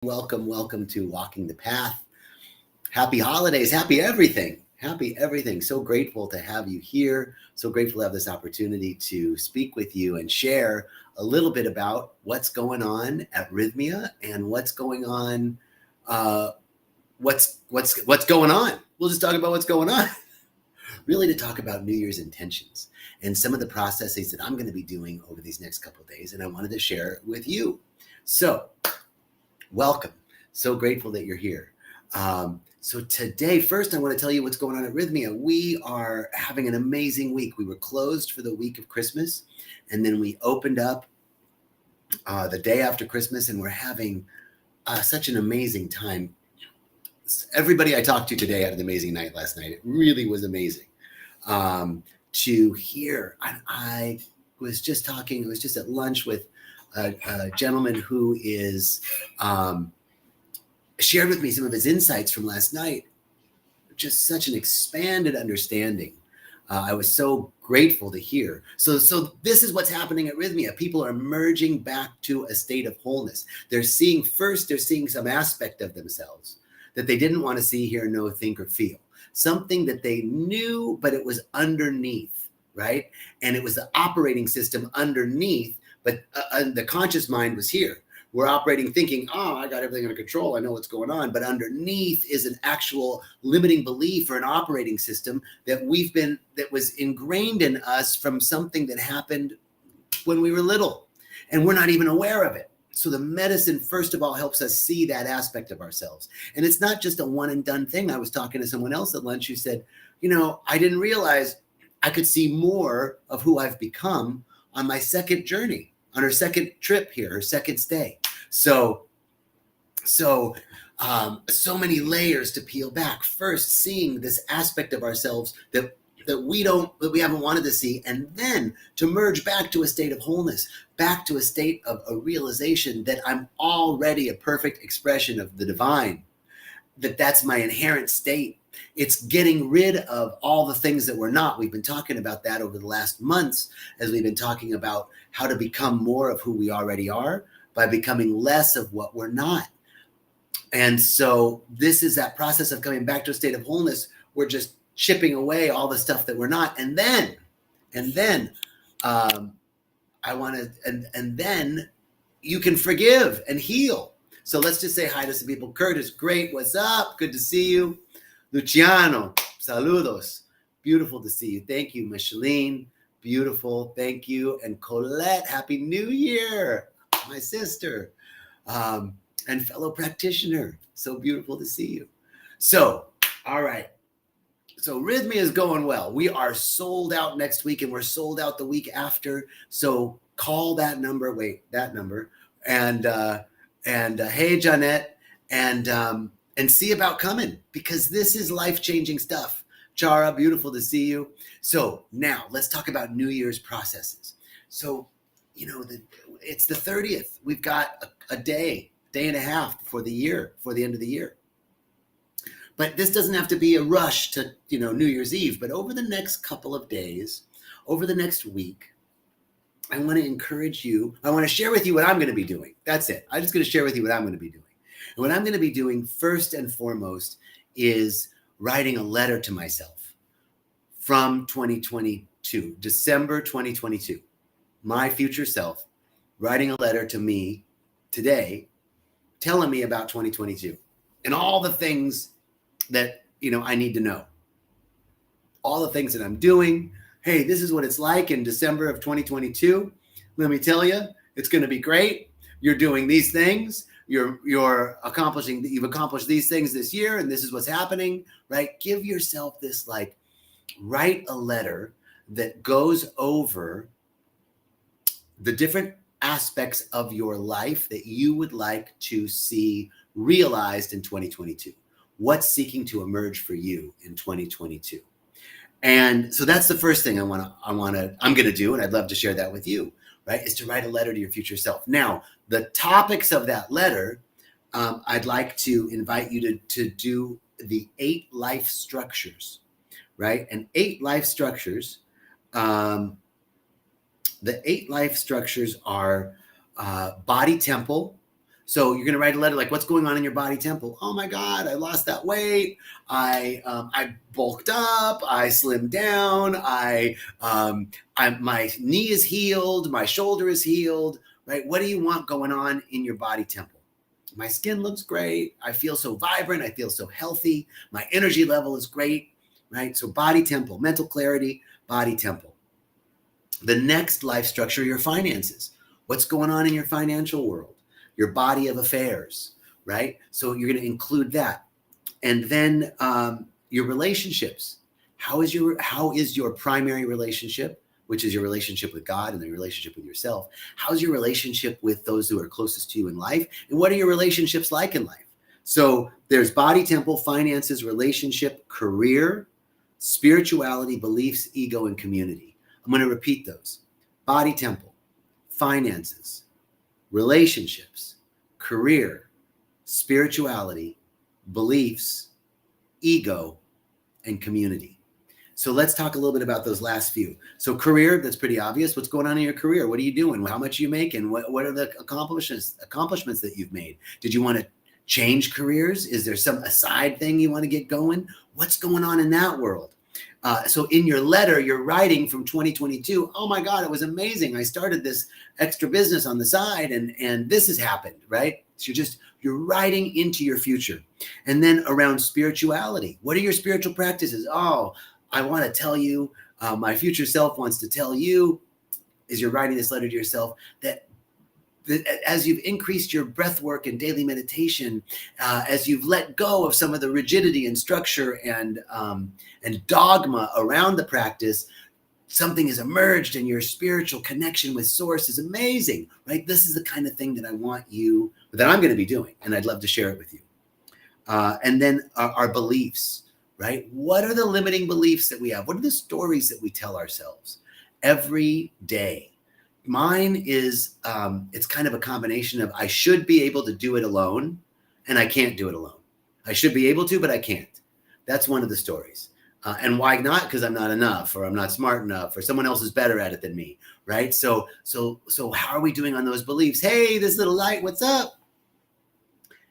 Welcome to Walking the Path. Happy holidays, happy everything. Happy everything. So grateful to have you here. So grateful to have this opportunity to speak with you and share a little bit about what's going on at Rythmia and what's going on. What's going on? We'll just talk about what's going on. Really to talk about New Year's intentions and some of the processes that I'm going to be doing over these next couple of days, and I wanted to share it with you. So, welcome. So grateful that you're here. So today, first, I want to tell you what's going on at Rythmia. We are having an amazing week. We were closed for the week of Christmas, and then we opened up the day after Christmas, and we're having such an amazing time. Everybody I talked to today had an amazing night last night. It really was amazing to hear. I was just talking, I was just at lunch with a gentleman who is shared with me some of his insights from last night. Just such an expanded understanding. I was so grateful to hear. So this is what's happening at Rythmia. People are merging back to a state of wholeness. They're seeing some aspect of themselves that they didn't want to see, hear, know, think, or feel. Something that they knew, but it was underneath, right? And it was the operating system underneath, but the conscious mind was here. We're operating thinking, I got everything under control. I know what's going on. But underneath is an actual limiting belief or an operating system that was ingrained in us from something that happened when we were little. And we're not even aware of it. So the medicine, first of all, helps us see that aspect of ourselves. And it's not just a one and done thing. I was talking to someone else at lunch who said, I didn't realize I could see more of who I've become on my second journey, on her second trip here, her second stay. So many layers to peel back. First, seeing this aspect of ourselves that we haven't wanted to see, and then to merge back to a state of wholeness, back to a state of a realization that I'm already a perfect expression of the divine, that's my inherent state. It's getting rid of all the things that we're not. We've been talking about that over the last months as we've been talking about how to become more of who we already are by becoming less of what we're not. And so this is that process of coming back to a state of wholeness. We're just chipping away all the stuff that we're not. And then you can forgive and heal. So let's just say hi to some people. Curtis, great. What's up? Good to see you. Luciano, saludos. Beautiful to see you. Thank you, Micheline. Beautiful. Thank you. And Colette, Happy New Year. My sister and fellow practitioner. So beautiful to see you. So, all right. So Rythmia is going well. We are sold out next week and we're sold out the week after. So call that number. And hey, Jeanette, and see about coming, because this is life-changing stuff. Chara, beautiful to see you. So now let's talk about New Year's processes. So, it's the 30th. We've got a day and a half before the end of the year. But this doesn't have to be a rush to, New Year's Eve. But over the next couple of days, over the next week, I want to encourage you. I want to share with you what I'm going to be doing. That's it. I'm just going to share with you what I'm going to be doing. And what I'm going to be doing first and foremost is writing a letter to myself from 2022, December 2022. My future self writing a letter to me today, telling me about 2022 and all the things that, I need to know. All the things that I'm doing. Hey, this is what it's like in December of 2022. Let me tell you, it's going to be great. You're doing these things. You've accomplished these things this year, and this is what's happening, right? Give yourself this, write a letter that goes over the different aspects of your life that you would like to see realized in 2022. What's seeking to emerge for you in 2022? And so that's the first thing I'm going to do, and I'd love to share that with you, right? Is to write a letter to your future self. Now, the topics of that letter, I'd like to invite you to do the 8 life structures, right? And 8 life structures, the 8 life structures are body temple. So you're going to write a letter like, what's going on in your body temple? Oh my God, I lost that weight. I bulked up. I slimmed down. My knee is healed. My shoulder is healed, right? What do you want going on in your body temple? My skin looks great. I feel so vibrant. I feel so healthy. My energy level is great, right? So body temple, mental clarity, body temple. The next life structure, your finances. What's going on in your financial world? Your body of affairs, right? So you're going to include that. And then your relationships. How is your primary relationship, which is your relationship with God and the relationship with yourself? How's your relationship with those who are closest to you in life? And what are your relationships like in life? So there's body temple, finances, relationship, career, spirituality, beliefs, ego, and community. I'm going to repeat those. Body temple, finances, relationships, career, spirituality, beliefs, ego, and community. So let's talk a little bit about those last few. So career, that's pretty obvious. What's going on in your career? What are you doing? How much are you making? What are the accomplishments that you've made? Did you want to change careers? Is there some aside thing you want to get going? What's going on in that world? So in your letter, you're writing from 2022. Oh my God, it was amazing. I started this extra business on the side and this has happened, right? So you're writing into your future. And then around spirituality, what are your spiritual practices? Oh, I want to tell you, my future self wants to tell you, as you're writing this letter to yourself, that as you've increased your breath work and daily meditation, as you've let go of some of the rigidity and structure and dogma around the practice, something has emerged and your spiritual connection with source is amazing, right? This is the kind of thing that I'm going to be doing, and I'd love to share it with you. And then our beliefs, right? What are the limiting beliefs that we have? What are the stories that we tell ourselves every day? Mine is, it's kind of a combination of I should be able to do it alone and I can't do it alone. I should be able to, but I can't. That's one of the stories. And why not? Because I'm not enough, or I'm not smart enough, or someone else is better at it than me, right? So how are we doing on those beliefs? Hey, this little light, what's up?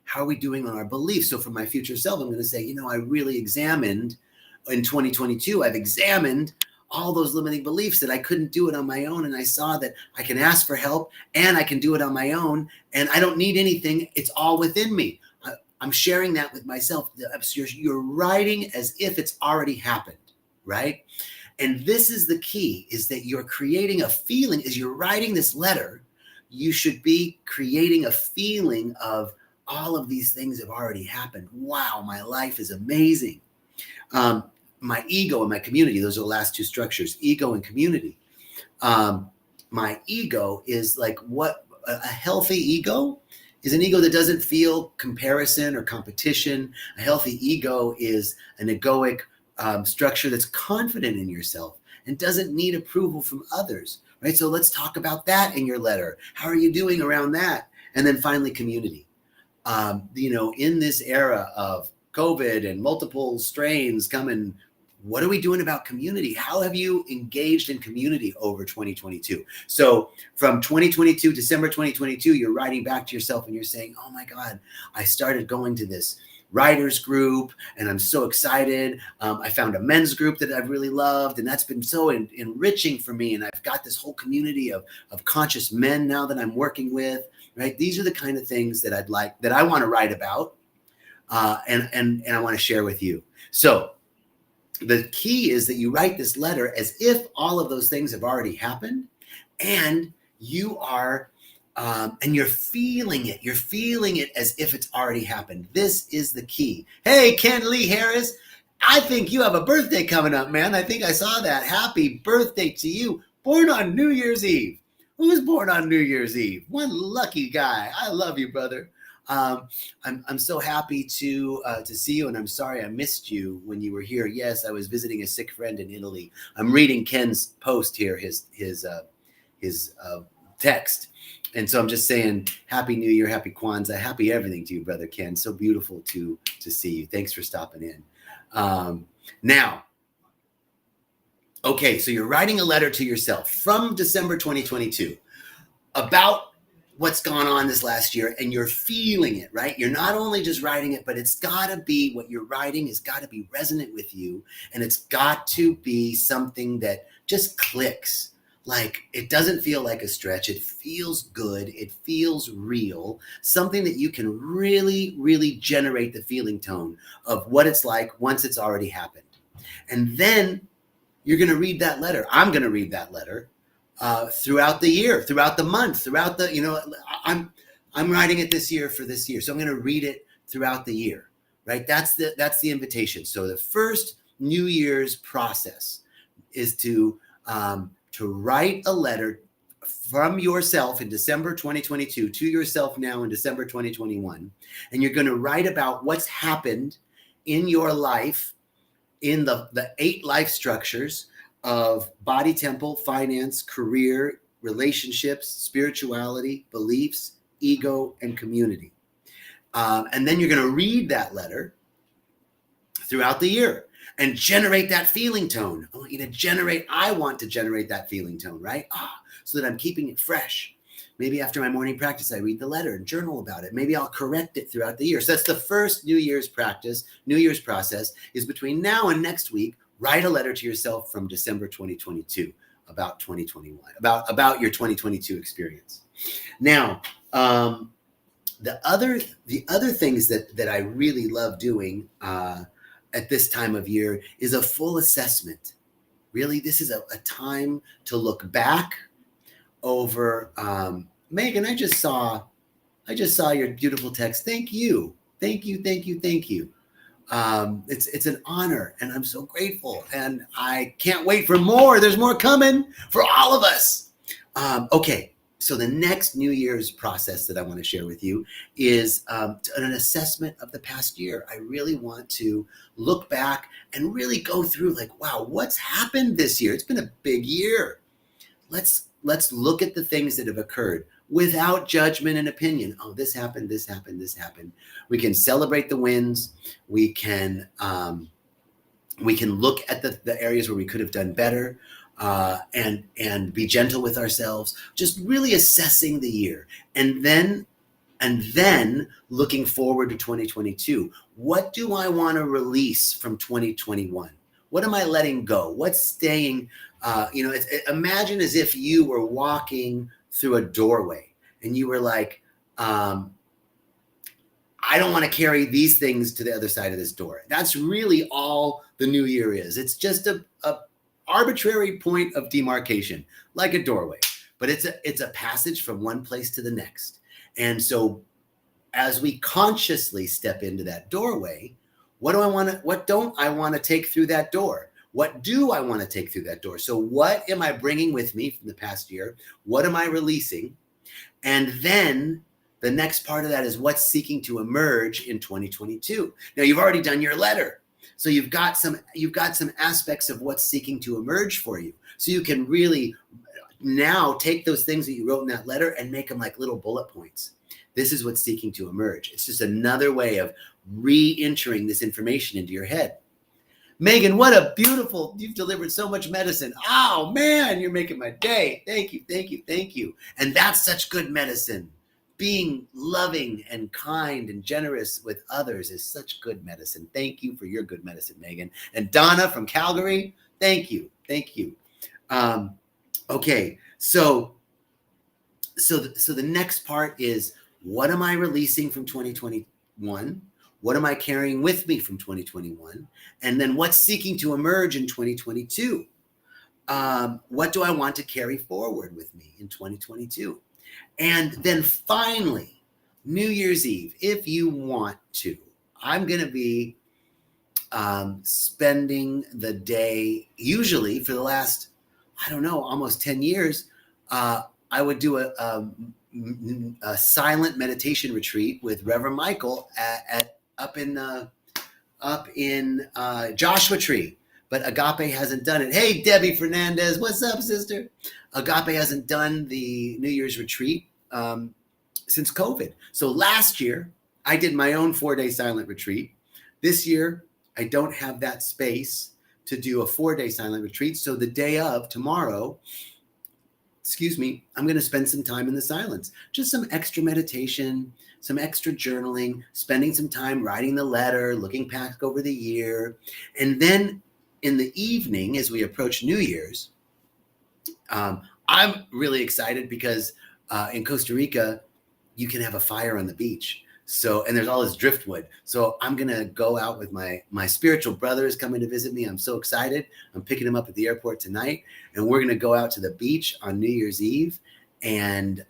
How are we doing on our beliefs? So for my future self, I'm going to say, I really examined in 2022, I've examined all those limiting beliefs that I couldn't do it on my own. And I saw that I can ask for help and I can do it on my own. And I don't need anything. It's all within me. I'm sharing that with myself. You're writing as if it's already happened, right? And this is the key, is that you're creating a feeling. As you're writing this letter, you should be creating a feeling of all of these things have already happened. Wow, my life is amazing. My ego and my community, those are the last two structures, ego and community. My ego is like what a healthy ego is, an ego that doesn't feel comparison or competition. A healthy ego is an egoic structure that's confident in yourself and doesn't need approval from others, right? So let's talk about that in your letter. How are you doing around that? And then finally, community. In this era of COVID and multiple strains coming, what are we doing about community? How have you engaged in community over 2022? So from 2022, December 2022, you're writing back to yourself and you're saying, oh my God, I started going to this writers group and I'm so excited. I found a men's group that I've really loved, and that's been so enriching for me. And I've got this whole community of conscious men now that I'm working with, right? These are the kind of things that I want to write about and I want to share with you. So the key is that you write this letter as if all of those things have already happened, and you are, and you're feeling it. You're feeling it as if it's already happened. This is the key. Hey, Ken Lee Harris, I think you have a birthday coming up, man. I think I saw that. Happy birthday to you. Born on New Year's Eve. Who was born on New Year's Eve? One lucky guy. I love you, brother. I'm so happy to see you, and I'm sorry I missed you when you were here. Yes, I was visiting a sick friend in Italy. I'm reading Ken's post here, his text, and so I'm just saying Happy New Year, Happy Kwanzaa, Happy everything to you, brother Ken. So beautiful to see you. Thanks for stopping in. Now, okay, so you're writing a letter to yourself from December 2022 about what's gone on this last year, and you're feeling it, right? You're not only just writing it, but it's got to be, what you're writing has got to be resonant with you, and it's got to be something that just clicks. Like, it doesn't feel like a stretch. It feels good. It feels real. Something that you can really, really generate the feeling tone of what it's like once it's already happened. And then you're going to read that letter. I'm going to read that letter throughout the year, throughout the month, throughout the, I'm writing it this year for this year. So I'm going to read it throughout the year, right? That's the invitation. So the first New Year's process is to write a letter from yourself in December 2022 to yourself now in December 2021. And you're going to write about what's happened in your life in the 8 life structures of body, temple, finance, career, relationships, spirituality, beliefs, ego, and community. And then you're going to read that letter throughout the year and generate that feeling tone. I want to generate that feeling tone, right? So that I'm keeping it fresh. Maybe after my morning practice, I read the letter and journal about it. Maybe I'll correct it throughout the year. So that's the first New Year's practice, New Year's process, is between now and next week, write a letter to yourself from December 2022 about 2021, about your 2022 experience. Now, the other things that I really love doing at this time of year is a full assessment. Really, this is a time to look back over. Megan, I just saw your beautiful text. Thank you. It's an honor, and I'm so grateful, and I can't wait for more. There's more coming for all of us. Okay, so the next New Year's process that I want to share with you is an assessment of the past year. I really want to look back and really go through, like, wow, what's happened this year? It's been a big year. Let's look at the things that have occurred without judgment and opinion. Oh, this happened. We can celebrate the wins. We can look at the areas where we could have done better, and be gentle with ourselves. Just really assessing the year, and then looking forward to 2022. What do I want to release from 2021? What am I letting go? What's staying? Imagine as if you were walking through a doorway and you were like, I don't want to carry these things to the other side of this door. That's really all the new year is. It's just a arbitrary point of demarcation, like a doorway, but it's a passage from one place to the next. And so as we consciously step into that doorway, what don't I want to take through that door? What do I want to take through that door? So what am I bringing with me from the past year? What am I releasing? And then the next part of that is what's seeking to emerge in 2022. Now, you've already done your letter. So you've got some aspects of what's seeking to emerge for you. So you can really now take those things that you wrote in that letter and make them like little bullet points. This is what's seeking to emerge. It's just another way of re-entering this information into your head. Megan, you've delivered so much medicine. Oh man, you're making my day. Thank you. And that's such good medicine. Being loving and kind and generous with others is such good medicine. Thank you for your good medicine, Megan. And Donna from Calgary, thank you. Okay, so the next part is, what am I releasing from 2021? What am I carrying with me from 2021? And then what's seeking to emerge in 2022? What do I want to carry forward with me in 2022? And then finally, New Year's Eve, if you want to, I'm going to be spending the day, usually for the last, almost 10 years, I would do a silent meditation retreat with Reverend Michael up in Joshua Tree. But Agape hasn't done it. Hey, Debbie Fernandez, what's up, sister? Agape hasn't done the New Year's retreat since COVID. So last year, I did my own 4-day silent retreat. This year, I don't have that space to do a 4-day silent retreat. So the day of, tomorrow, I'm going to spend some time in the silence, just some extra meditation, some extra journaling, spending some time writing the letter, looking back over the year. And then in the evening, as we approach New Year's, I'm really excited because in Costa Rica, you can have a fire on the beach. So, and there's all this driftwood. So I'm going to go out with my spiritual brother is coming to visit me. I'm so excited. I'm picking him up at the airport tonight, and we're going to go out to the beach on New Year's Eve and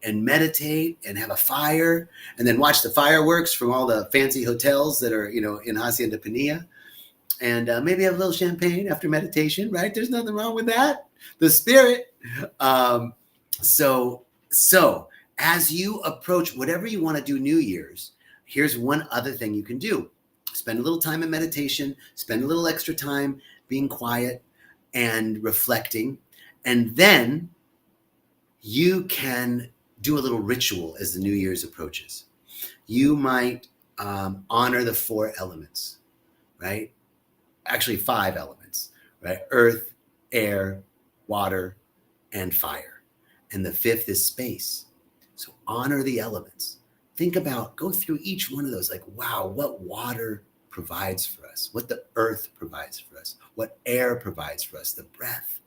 meditate and have a fire, and then watch the fireworks from all the fancy hotels that are, in Hacienda Pinilla, and maybe have a little champagne after meditation, right? There's nothing wrong with that. The spirit. So as you approach whatever you want to do New Year's, here's one other thing you can do. Spend a little time in meditation, spend a little extra time being quiet and reflecting, and then you can do a little ritual as the New Year's approaches. You might honor the 4 elements, right? Actually 5 elements, right? Earth, air, water, and fire. And the 5th is space. So honor the elements. Think about, go through each one of those, like, wow, what water provides for us, what the earth provides for us, what air provides for us, the breath,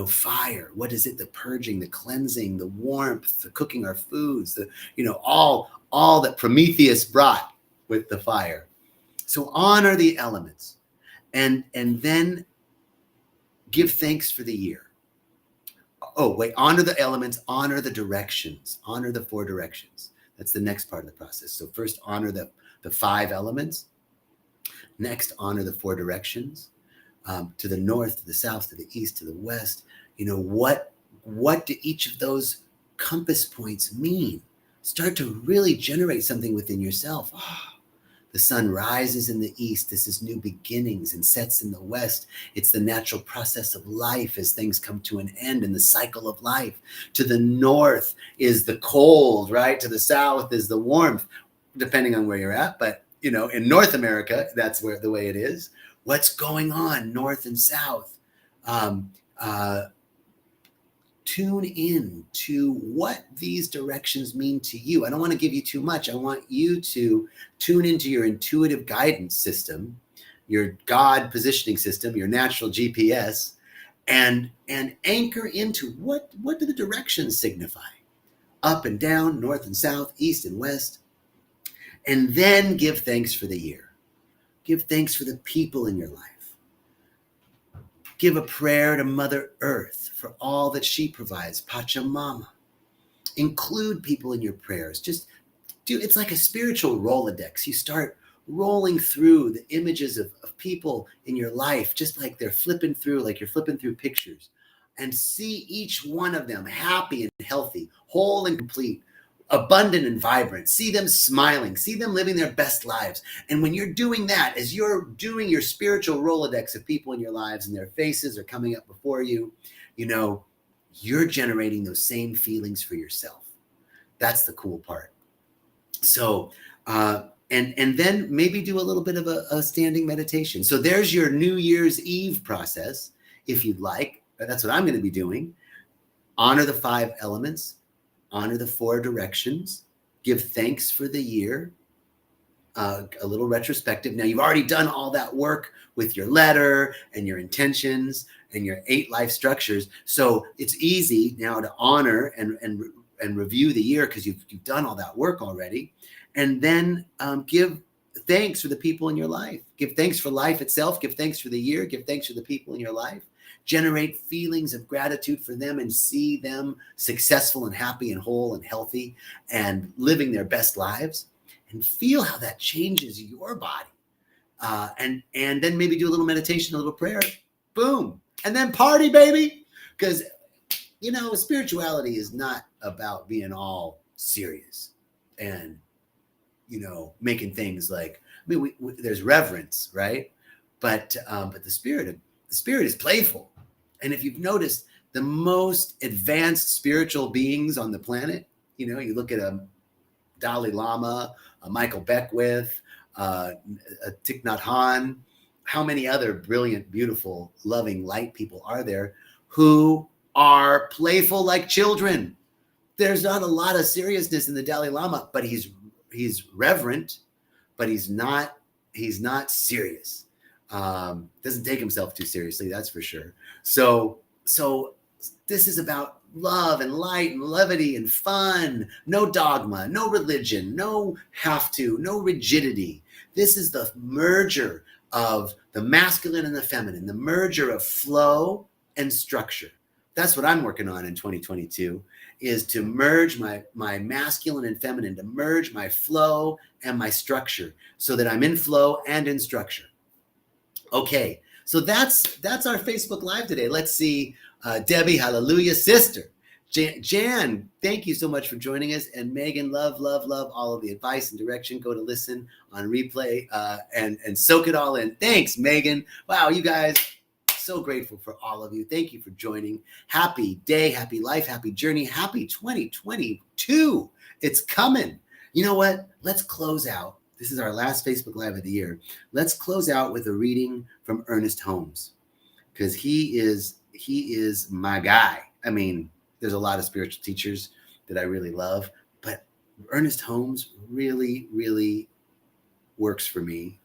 fire, what is it, the purging, the cleansing, the warmth, the cooking our foods, all that Prometheus brought with the fire. So honor the elements and then give thanks for the year. Oh, wait, honor the elements, honor the directions, honor the 4 directions. That's the next part of the process. So first, honor the 5 elements. Next, honor the 4 directions, to the north, to the south, to the east, to the west. What do each of those compass points mean? Start to really generate something within yourself. The sun rises in the east. This is new beginnings, and sets in the west. It's the natural process of life as things come to an end in the cycle of life. To the north is the cold, right? To the south is the warmth, depending on where you're at. But, in North America, that's where the way it is. What's going on north and south? Tune in to what these directions mean to you. I don't want to give you too much. I want you to tune into your intuitive guidance system, your God positioning system, your natural GPS, and anchor into what do the directions signify? Up and down, north and south, east and west. And then give thanks for the year. Give thanks for the people in your life. Give a prayer to Mother Earth for all that she provides, Pachamama. Include people in your prayers. Just it's like a spiritual Rolodex. You start rolling through the images of people in your life, just like they're flipping through, like you're flipping through pictures, and see each one of them happy and healthy, whole and complete, abundant and vibrant. See them smiling, see them living their best lives. And when you're doing that, as you're doing your spiritual Rolodex of people in your lives and their faces are coming up before you, you're generating those same feelings for yourself. That's the cool part. So, and then maybe do a little bit of a standing meditation. So there's your New Year's Eve process, if you'd like. That's what I'm going to be doing. Honor the 5 elements. Honor the 4 directions, give thanks for the year, a little retrospective. Now, you've already done all that work with your letter and your intentions and your 8 life structures. So it's easy now to honor and review the year because you've done all that work already. And then give thanks for the people in your life. Give thanks for life itself. Give thanks for the year. Give thanks for the people in your life. Generate feelings of gratitude for them and see them successful and happy and whole and healthy and living their best lives, and feel how that changes your body. And then maybe do a little meditation, a little prayer, boom, and then party, baby. Because, spirituality is not about being all serious and, making things like, there's reverence, right? But the spirit is playful. And if you've noticed, the most advanced spiritual beings on the planet, you look at a Dalai Lama, a Michael Beckwith, a Thich Nhat Hanh, how many other brilliant, beautiful, loving light people are there who are playful like children. There's not a lot of seriousness in the Dalai Lama, but he's reverent, but he's not serious. Doesn't take himself too seriously, that's for sure. So this is about love and light and levity and fun. No dogma, no religion, no have to, no rigidity. This is the merger of the masculine and the feminine, the merger of flow and structure. That's what I'm working on in 2022, is to merge my masculine and feminine, to merge my flow and my structure so that I'm in flow and in structure. Okay, so that's our Facebook Live today. Let's see, Debbie, hallelujah, sister. Jan, thank you so much for joining us. And Megan, love all of the advice and direction. Go to listen on replay and soak it all in. Thanks, Megan. Wow, you guys, so grateful for all of you. Thank you for joining. Happy day, happy life, happy journey, happy 2022. It's coming. You know what? Let's close out. This is our last Facebook Live of the year. Let's close out with a reading from Ernest Holmes, because he is my guy. I mean, there's a lot of spiritual teachers that I really love, but Ernest Holmes really, really works for me.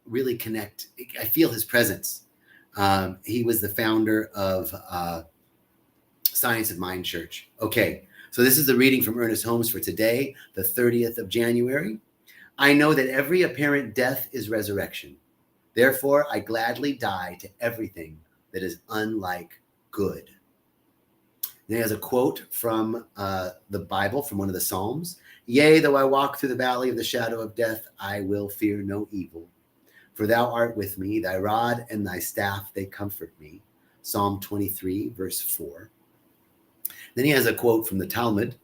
Really connect. I feel his presence. He was the founder of Science of Mind Church. Okay, so this is the reading from Ernest Holmes for today, the 30th of January. I know that every apparent death is resurrection. Therefore, I gladly die to everything that is unlike good. And there's a quote from the Bible, from one of the Psalms. Yea, though I walk through the valley of the shadow of death, I will fear no evil. For thou art with me, thy rod and thy staff, they comfort me. Psalm 23, verse 4. Then he has a quote from the Talmud.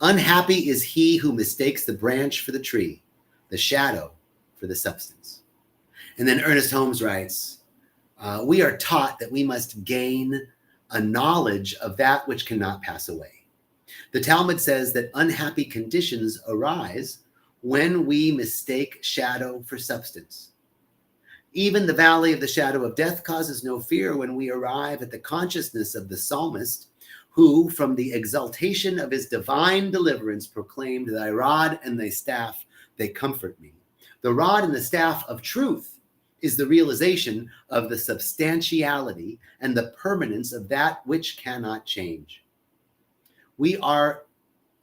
Unhappy is he who mistakes the branch for the tree, the shadow for the substance. And then Ernest Holmes writes, we are taught that we must gain a knowledge of that which cannot pass away. The Talmud says that unhappy conditions arise when we mistake shadow for substance. Even the valley of the shadow of death causes no fear when we arrive at the consciousness of the psalmist, who, from the exaltation of his divine deliverance, proclaimed, thy rod and thy staff, they comfort me. The rod and the staff of truth is the realization of the substantiality and the permanence of that which cannot change. We are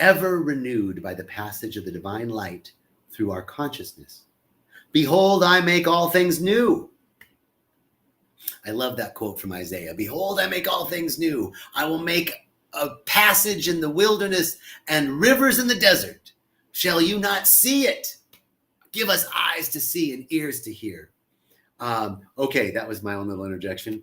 ever renewed by the passage of the divine light through our consciousness. Behold, I make all things new. I love that quote from Isaiah. Behold, I make all things new. I will make a passage in the wilderness and rivers in the desert. Shall you not see it? Give us eyes to see and ears to hear. Okay, that was my own little interjection.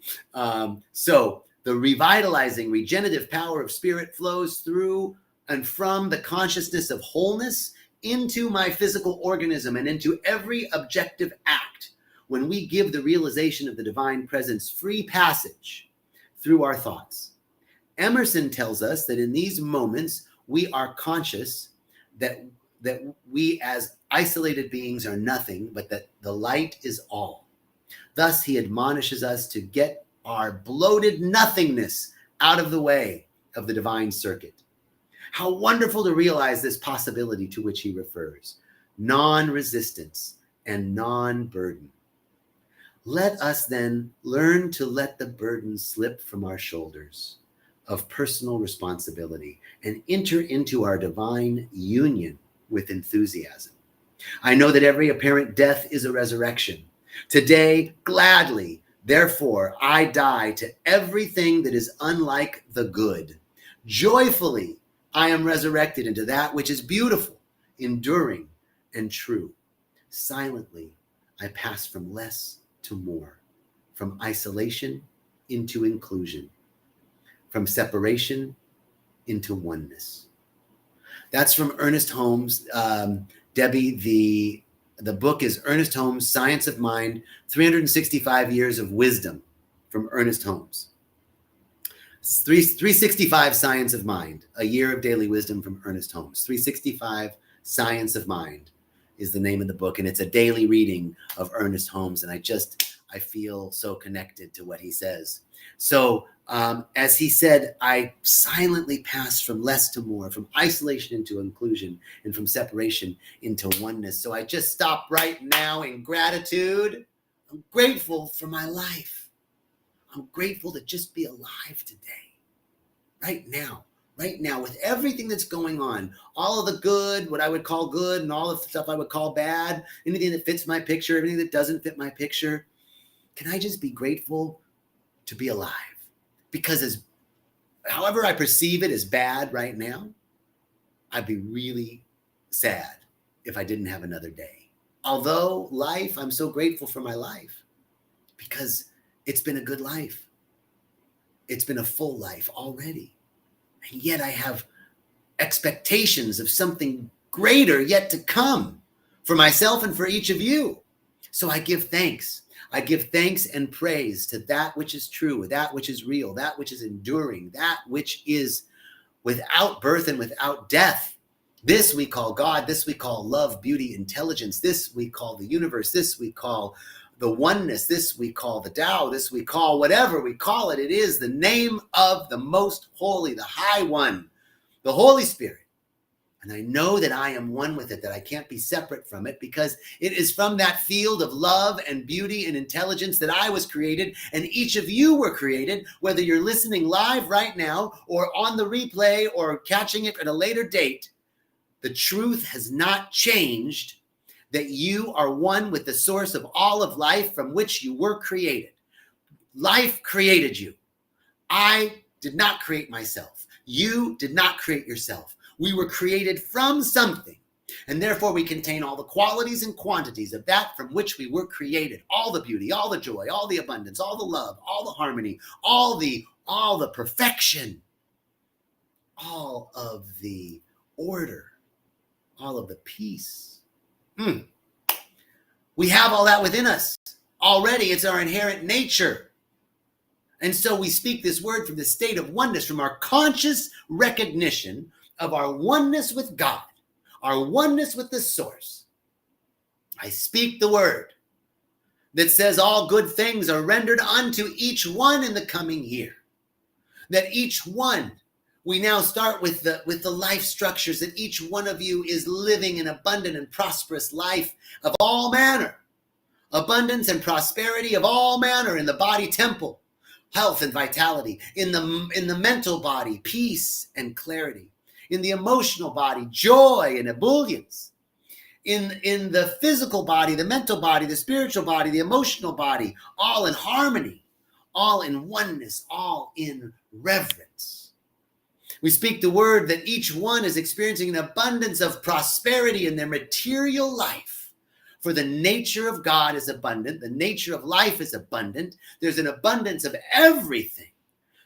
So the revitalizing, regenerative power of spirit flows through and from the consciousness of wholeness into my physical organism and into every objective act when we give the realization of the divine presence free passage through our thoughts. Emerson tells us that in these moments, we are conscious that we as isolated beings are nothing, but that the light is all. Thus, he admonishes us to get our bloated nothingness out of the way of the divine circuit. How wonderful to realize this possibility to which he refers, non-resistance and non-burden. Let us then learn to let the burden slip from our shoulders of personal responsibility and enter into our divine union with enthusiasm. I know that every apparent death is a resurrection. Today, gladly, therefore, I die to everything that is unlike the good. Joyfully, I am resurrected into that which is beautiful, enduring, and true. Silently, I pass from less to more, from isolation into inclusion, from separation into oneness. That's from Ernest Holmes. Debbie, the book is Ernest Holmes, Science of Mind, 365 Years of Wisdom from Ernest Holmes. 365 Science of Mind, a year of daily wisdom from Ernest Holmes. 365 Science of Mind is the name of the book, and it's a daily reading of Ernest Holmes. And I feel so connected to what he says. So as he said, I silently pass from less to more, from isolation into inclusion, and from separation into oneness. So I just stop right now in gratitude. I'm grateful for my life. I'm grateful to just be alive today, right now, with everything that's going on, all of the good, what I would call good, and all the stuff I would call bad, anything that fits my picture, everything that doesn't fit my picture. Can I just be grateful to be alive? Because however I perceive it as bad right now, I'd be really sad if I didn't have another day. Although life, I'm so grateful for my life because it's been a good life. It's been a full life already. And yet I have expectations of something greater yet to come for myself and for each of you. So I give thanks. I give thanks and praise to that which is true, that which is real, that which is enduring, that which is without birth and without death. This we call God. This we call love, beauty, intelligence. This we call the universe. This we call the oneness. This we call the Tao. This we call whatever we call it. It is the name of the most holy, the high one, the Holy Spirit. And I know that I am one with it, that I can't be separate from it, because it is from that field of love and beauty and intelligence that I was created, and each of you were created, whether you're listening live right now or on the replay or catching it at a later date. The truth has not changed, that you are one with the source of all of life from which you were created. Life created you. I did not create myself. You did not create yourself. We were created from something, and therefore we contain all the qualities and quantities of that from which we were created. All the beauty, all the joy, all the abundance, all the love, all the harmony, all the perfection, all of the order, all of the peace. We have all that within us already. It's our inherent nature. And so we speak this word from the state of oneness, from our conscious recognition of our oneness with God, our oneness with the source. I speak the word that says all good things are rendered unto each one in the coming year. That each one, we now start with the life structures, that each one of you is living an abundant and prosperous life of all manner. Abundance and prosperity of all manner in the body temple, health and vitality, in the mental body, peace and clarity. In the emotional body, joy and ebullience. In the physical body, the mental body, the spiritual body, the emotional body, all in harmony, all in oneness, all in reverence. We speak the word that each one is experiencing an abundance of prosperity in their material life. For the nature of God is abundant. The nature of life is abundant. There's an abundance of everything.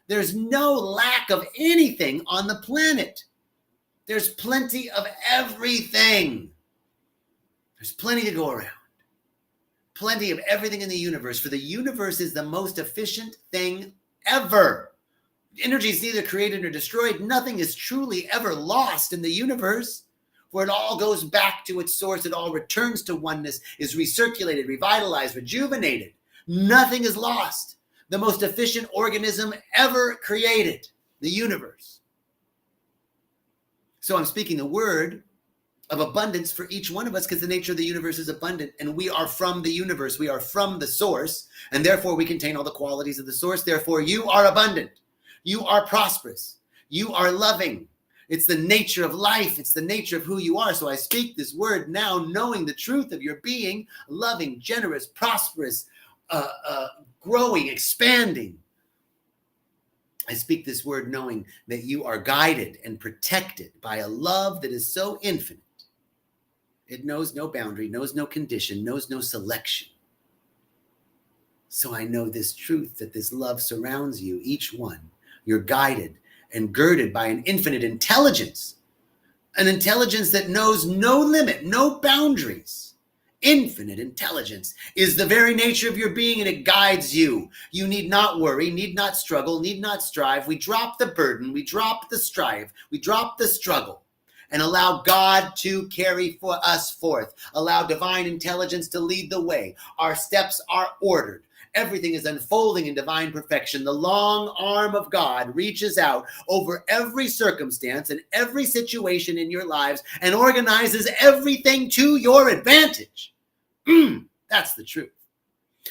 There's no lack of anything on the planet. There's plenty of everything. There's plenty to go around. Plenty of everything in the universe. For the universe is the most efficient thing ever. Energy is neither created nor destroyed. Nothing is truly ever lost in the universe. For it all goes back to its source. It all returns to oneness, is recirculated, revitalized, rejuvenated. Nothing is lost. The most efficient organism ever created, the universe. So I'm speaking the word of abundance for each one of us, because the nature of the universe is abundant, and we are from the universe. We are from the source, and therefore we contain all the qualities of the source. Therefore, you are abundant. You are prosperous. You are loving. It's the nature of life. It's the nature of who you are. So I speak this word now, knowing the truth of your being, loving, generous, prosperous, growing, expanding. I speak this word knowing that you are guided and protected by a love that is so infinite. It knows no boundary, knows no condition, knows no selection. So I know this truth, that this love surrounds you, each one. You're guided and girded by an infinite intelligence, an intelligence that knows no limit, no boundaries. Infinite intelligence is the very nature of your being, and it guides you. You need not worry, need not struggle, need not strive. We drop the burden, we drop the strive, we drop the struggle, and allow God to carry for us forth. Allow divine intelligence to lead the way. Our steps are ordered, Everything is unfolding in divine perfection. The long arm of God reaches out over every circumstance and every situation in your lives and organizes everything to your advantage. That's the truth.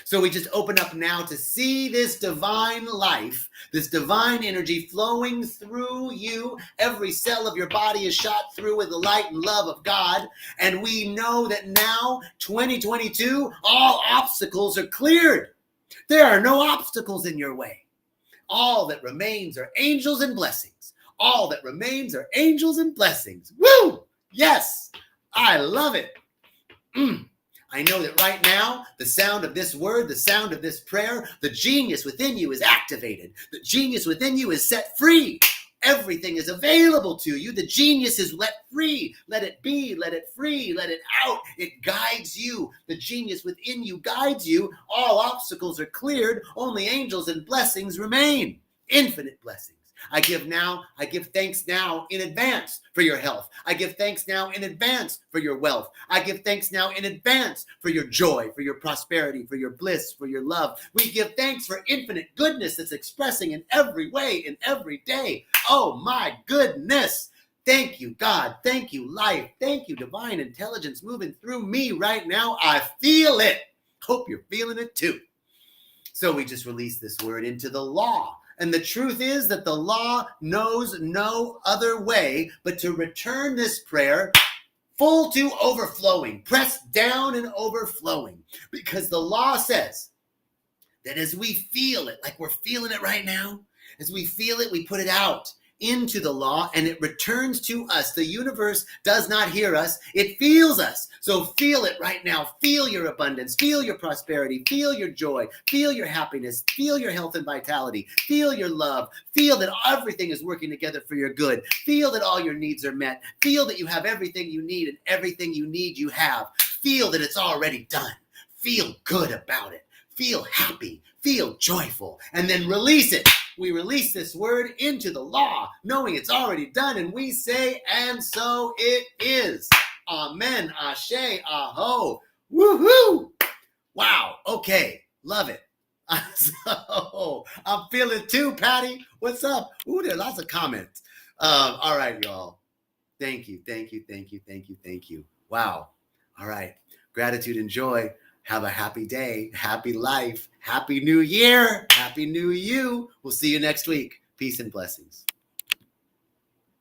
So we just open up now to see this divine life, this divine energy flowing through you. Every cell of your body is shot through with the light and love of God. And we know that now, 2022, all obstacles are cleared. There are no obstacles in your way. All that remains are angels and blessings. All that remains are angels and blessings. Woo! Yes, I love it. I know that right now, the sound of this word, the sound of this prayer, the genius within you is activated. The genius within you is set free. Everything is available to you. The genius is let free. Let it be, let it free, let it out. It guides you. The genius within you guides you. All obstacles are cleared. Only angels and blessings remain. Infinite blessings. I give thanks now in advance for your health. I give thanks now in advance for your wealth. I give thanks now in advance for your joy, for your prosperity, for your bliss, for your love. We give thanks for infinite goodness that's expressing in every way, in every day. Oh my goodness. Thank you, God. Thank you, life. Thank you, divine intelligence moving through me right now. I feel it. Hope you're feeling it too. So we just released this word into the law. And the truth is that the law knows no other way but to return this prayer full to overflowing, pressed down and overflowing. Because the law says that as we feel it, like we're feeling it right now, as we feel it, we put it out into the law and it returns to us. The universe does not hear us, it feels us. So feel it right now. Feel your abundance, feel your prosperity, feel your joy, feel your happiness, feel your health and vitality, feel your love, feel that everything is working together for your good, feel that all your needs are met, feel that you have everything you need and everything you need you have, feel that it's already done, feel good about it, feel happy, feel joyful, and then release it. We release this word into the law, knowing it's already done, and we say, and so it is. Amen, ashe, aho, woohoo! Wow, okay, love it. So, I'm feeling too, Patty. What's up? Ooh, there are lots of comments. All right, y'all. Thank you, thank you, thank you, thank you, thank you. Wow. All right, gratitude and joy. Have a happy day, happy life, happy new year, happy new you. We'll see you next week. Peace and blessings.